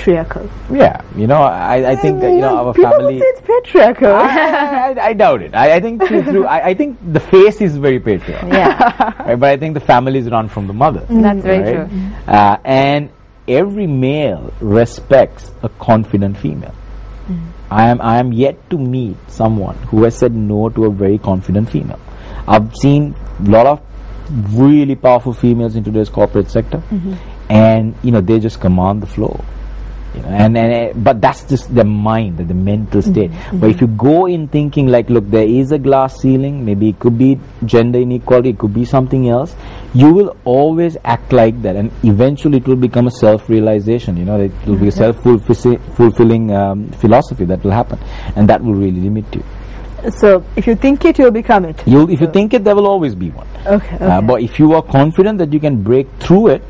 patriarchal. Yeah, I think our people family. People say it's patriarchal. I doubt it. I think I think the face is very patriarchal. Yeah. Right? But I think the family is run from the mother. That's very right? true. And every male respects a confident female. I am yet to meet someone who has said no to a very confident female. I've seen a lot of really powerful females in today's corporate sector, and they just command the floor. But that's just the mind, the mental state. But if you go in thinking like, look, there is a glass ceiling, maybe it could be gender inequality, it could be something else, you will always act like that, and eventually it will become a self-realization. It will be a self-fulfilling philosophy that will happen, and that will really limit you. So if you think it, you'll become it. If you think it, there will always be one. Okay. But if you are confident that you can break through it,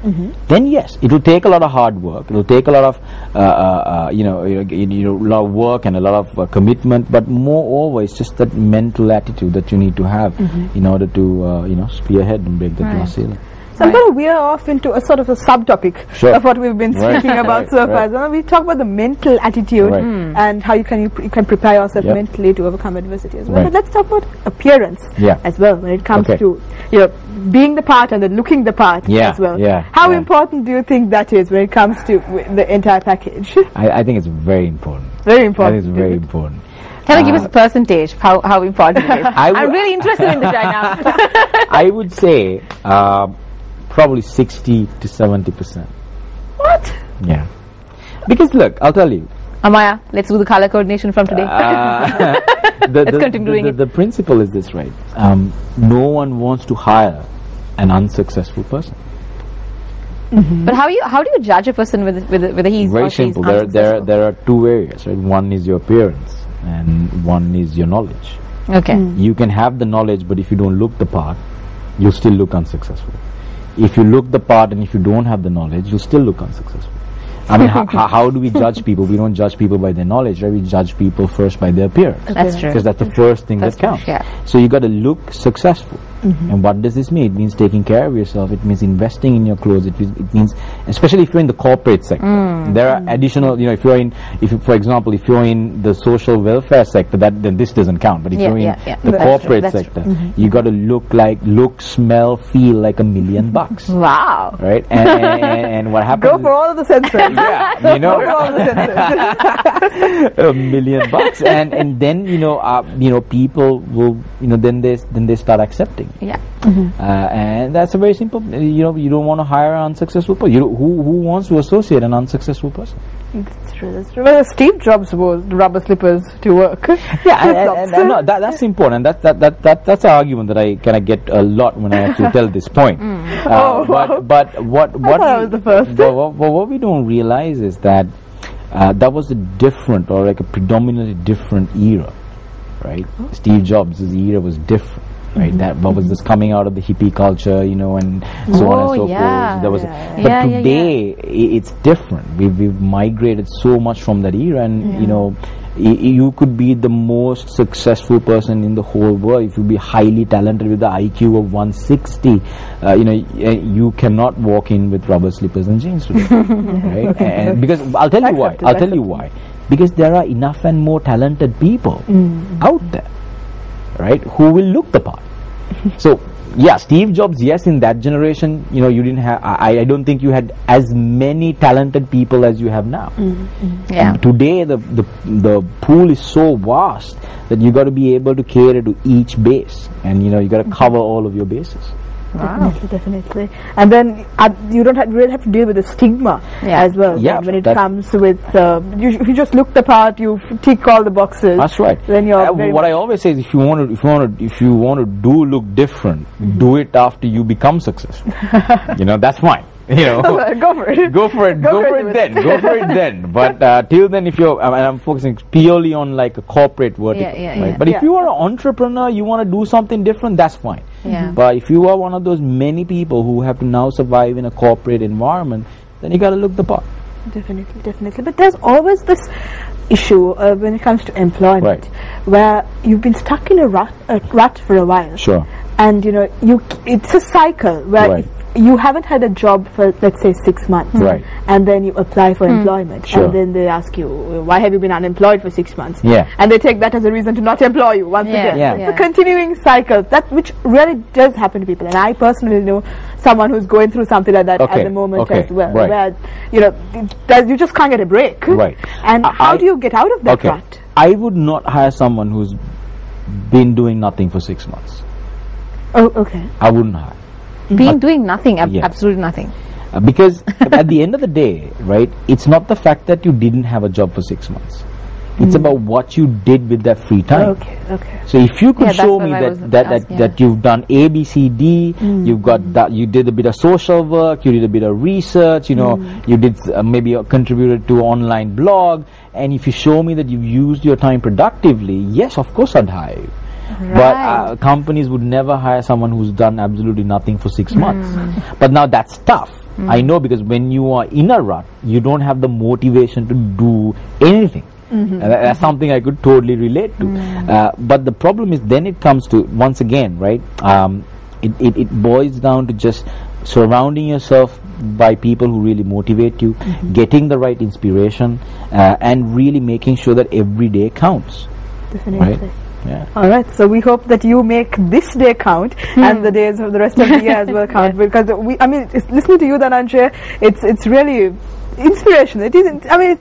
then yes, it will take a lot of hard work. It will take a lot of a lot of work and a lot of commitment. But moreover, it's just that mental attitude that you need to have in order to spearhead and break the glass ceiling. So I'm going to veer off into a sort of a subtopic of what we've been speaking about so far. So we talk about the mental attitude and how you can prepare yourself mentally to overcome adversity as well. But let's talk about appearance as well when it comes to being the part and then looking the part as well. How important do you think that is when it comes to the entire package? I think it's very important. Very important. I think it's very important. Can you give us a percentage how important it is? I'm really interested in this right now. I would say probably 60 to 70%. What? Yeah. Because look, I'll tell you. Amaya, let's do the color coordination from today. Let's continue doing it. The principle is this, right? No one wants to hire an unsuccessful person. But how do you judge a person whether he's very or she's simple. There are two areas, right? One is your appearance and one is your knowledge. Okay. You can have the knowledge, but if you don't look the part, you'll still look unsuccessful. If you look the part and if you don't have the knowledge, you'll still look unsuccessful. I mean, how do we judge people? We don't judge people by their knowledge, right? We judge people first by their appearance. That's true. Because that's the first thing that counts. Yeah. So you got to look successful. And what does this mean? It means taking care of yourself. It means investing in your clothes. It means, especially if you're in the corporate sector, there are additional. For example, if you're in the social welfare sector, then this doesn't count. But if you're in the corporate sector, you got to look, smell, feel like $1,000,000. Wow. Right? And what happens? Go for all of the senses. Yeah, Go for all of the senses. $1,000,000, and then people will then they start accepting. Yeah. And that's a very simple. You don't want to hire an unsuccessful person. Who wants to associate an unsuccessful person? That's true. Well, Steve Jobs wore rubber slippers to work. Yeah, and no, that's important. That's an argument that I kind of get a lot when I actually tell this point. But what we don't realize is that that was a different or like a predominantly different era, right? Steve Jobs' era was different. Right, that was just coming out of the hippie culture, and so on and so forth. There was, but today it's different. We've migrated so much from that era, and you could be the most successful person in the whole world. If you be highly talented with the IQ of 160, you cannot walk in with rubber slippers and jeans today, right? And because I'll tell you why. I'll tell you why. Because there are enough and more talented people out there, right, who will look the part. So Steve Jobs, yes, in that generation, you didn't have. I don't think you had as many talented people as you have now. Yeah. And today, the pool is so vast that you got to be able to cater to each base, and you got to cover all of your bases. Wow. Definitely. And then you don't really have to deal with the stigma as well. Yeah, when it comes with you just look the part, you tick all the boxes. That's right. Then you're what I always say is, if you want to look different, do it after you become successful. That's fine. Go for it. Go for it then. But till then, if you're, I'm focusing purely on like a corporate vertical, right? But if you are an entrepreneur, you want to do something different, that's fine. Yeah. But if you are one of those many people who have to now survive in a corporate environment, then you got to look the part. Definitely. But there's always this issue when it comes to employment, where you've been stuck in a rut for a while. Sure. And it's a cycle where you haven't had a job for, let's say, 6 months, and then you apply for employment, and then they ask you, why have you been unemployed for 6 months? And they take that as a reason to not employ you once again. It's a continuing cycle, which really does happen to people, and I personally know someone who's going through something like that at the moment as well, where you just can't get a break. And how do you get out of that rut? I would not hire someone who's been doing nothing for 6 months. I wouldn't hire. Doing nothing, absolutely nothing. Because at the end of the day, right, it's not the fact that you didn't have a job for 6 months. It's about what you did with that free time. So if you could show me that you've done A, B, C, D, you've got that, you did a bit of social work, you did a bit of research, you did maybe contributed to an online blog, and if you show me that you've used your time productively, yes, of course I'd hire you. But companies would never hire someone who's done absolutely nothing for 6 months. But now that's tough. I know, because when you are in a rut, you don't have the motivation to do anything. And that's something I could totally relate to. But the problem is, then it comes to, once again, right, it boils down to just surrounding yourself by people who really motivate you, getting the right inspiration, and really making sure that every day counts. Definitely. All right, so we hope that you make this day count and the days of the rest of the year as well count, because listening to you, Dananjaya, it's really inspirational. It isn't. I mean,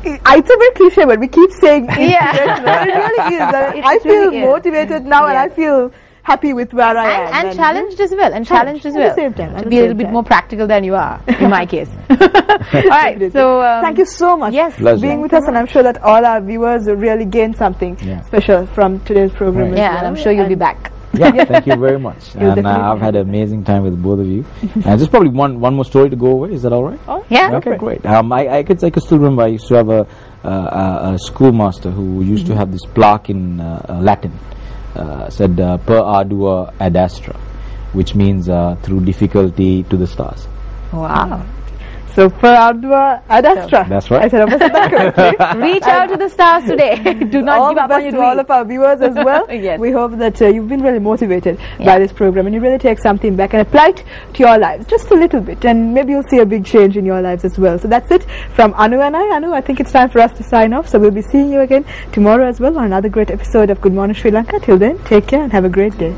it's a very cliche, but we keep saying inspirational. It really is. I feel motivated now, and I feel happy with where I am. And challenged as well. And challenged as well. At the same time. To be a little bit more practical than you are, in my case. Alright, so thank you so much for being with us, and I'm sure that all our viewers will really gain something special from today's program. And I'm sure you'll be back. Thank you very much. And I've had an amazing time with both of you. And just probably one more story to go over. Is that all right? Okay, great. I could still remember I used to have a schoolmaster who used to have this plaque in Latin. Said per ardua ad astra, which means through difficulty to the stars. Wow. So per ardua ad astra. That's right. I said that correctly. Reach out to the stars today. Do not give up on your dream. All of our viewers as well. We hope that you've been really motivated by this program, and you really take something back and apply it to your lives just a little bit, and maybe you'll see a big change in your lives as well. So that's it from Anu and I. Anu, I think it's time for us to sign off. So we'll be seeing you again tomorrow as well on another great episode of Good Morning Sri Lanka. Till then, take care and have a great day.